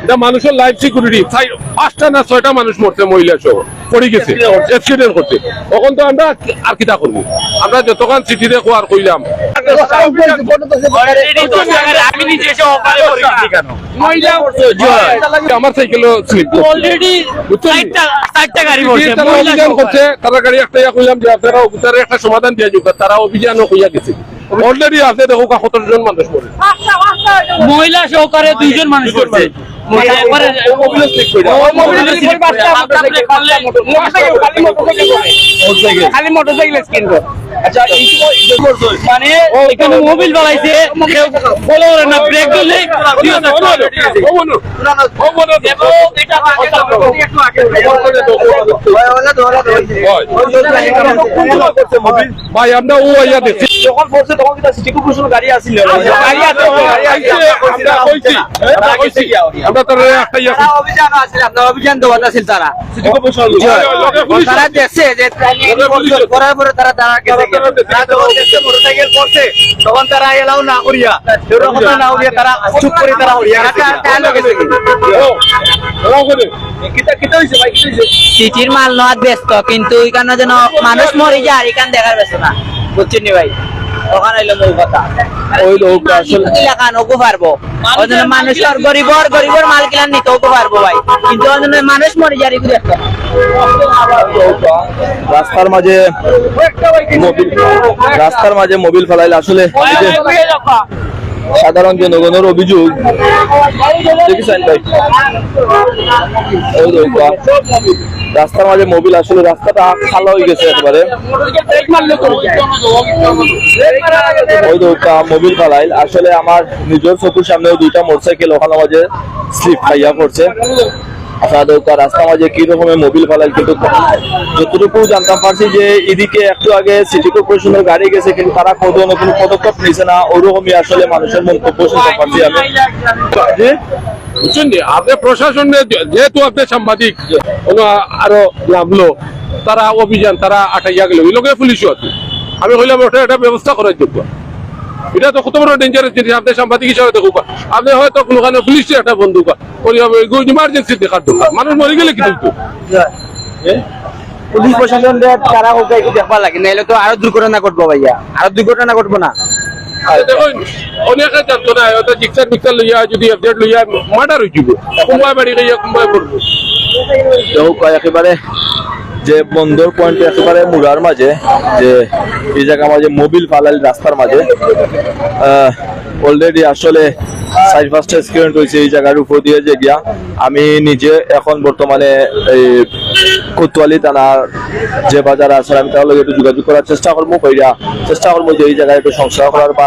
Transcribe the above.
এটা মানুষের life security. 5টা না 6টা মানুষ মরছে মহিলা সহ পড়ে গেছে অ্যাক্সিডেন্ট করতে। তখন তো আমরা আর কিটা করবো? আমরা যতক্ষণ সিটিতে খোয়ার কইলাম আমার সাইকেল স্লিপ করছে। তারা গাড়ি একটা কইলাম যে আপনারা তারা একটা সমাধান দিয়ে যাবে। তারা অভিযানও কইয়া গেছে। অলরেডি আছে দেখো 17 জন মানুষ মরে, মহিলা সহকারে 2 জন মানুষ করছে। খালি মোটরসাইকেল কিন্তু মানে এখানে মোবিল বানাইছে ফলো করে না, ব্রেক দিলে ভাই আমরা ও আইয়া দেখছি যখন পড়ছে তখন কিন্তু সিটি কর্পোরেশন গাড়ি আসছিল, আমরা তারা একটা ইয়া অভিযান আসছিল, আপনার অভিযান দেওয়া আছিল তারা সিটি কর্পোরেশন তারা দেখছে যে করার পরে তারা দাঁড়া গেছে, মোটরসাইকেল পড়ছে তখন তারা এলাও না করিয়া না করিয়া তারা চুপ করে তারা হইয়া সিটির মাল নেওয়ার ব্যস্ত, কিন্তু এখানে যেন মানুষ মরে যায় আর এখান দেখার ব্যস্ত না, বুঝছেন নি ভাই? ওখানে হইলো মূল কথা। ওই লোক আসলে এলাকান ওকে পারবো, ওই জন্য মানুষের গরিবর মাল কিনা নিতে ওকে পারবো ভাই, কিন্তু ওই জন্য মানুষ মরে যায় এগুলো একটা রাস্তার মাঝে মোবিল ফেলাইলে আসলে সাধারণ জনগণের অভিযোগ দেখেছেন ভাই, রাস্তার মাঝে মোবিল আসলে রাস্তাটা খালা হয়ে গেছে একেবারে। মোবিল ফেলাইল আসলে আমার নিজের চোখের সামনেও 2টা মোটরসাইকেল ওখানে মাঝে স্লিপ খাইয়া পড়ছে। রাস্তার মাঝে কি রকমের মোবিল ফেলাইল, কিন্তু যতটুকু জানতাম পারছি যে এদিকে একটু আগে সিটি কর্পোরেশনের গাড়ি গেছে, কিন্তু তারা কোনো পদক্ষেপ নিছে না, ওরকমই আসলে মানুষের মন্তব্য শুনতে পারছি আমি। বুঝছেন আপনি প্রশাসন যেহেতু আপনি সাংবাদিক আরো নামলো, তারা অভিযান তারা আটাইয়া গেল, ওই লোকে পুলিশও আছে। আমি কইলাম ওটা একটা ব্যবস্থা করার যোগ্য। এটা তো কত বড় ডেঞ্জারাস জিনিস। আপনি সাংবাদিক হিসাবে দেখুক, আপনি হয়তো কোনো কারণে পুলিশের একটা বন্দুক ইমার্জেন্সি দেখার দরকার, মানুষ মরে গেলে কিন্তু পুলিশ প্রশাসন তারা ওকে দেখবার লাগে, নাহলে তো আরো দুর্ঘটনা ঘটবো ভাইয়া, আরো দুর্ঘটনা ঘটবো না। দেখুন অনেকে জানতো না, হয়তো জিক্সার মিক্সার লইয়া যদি আপডেট লইয়া মার্ডার হয়ে যাব, কুম্বাই বাড়ি গিয়ে কুম্বাই করবো। একেবারে যে বন্দর পয়েন্ট একেবারে মুড়ার মাঝে যে এই জায়গা মাঝে মোবিল ফালাইল রাস্তার মাঝে অলরেডি আসলে 4-5টা অ্যাক্সিডেন্ট হয়েছে এই জায়গার উপর দিয়ে যে গিয়া। আমি নিজে এখন বর্তমানে এই কোতোয়ালি থানার যে বাজার আছে আমি তার লগে একটু যোগাযোগ করার চেষ্টা করবো যে এই জায়গায় একটু সংস্কার করার বা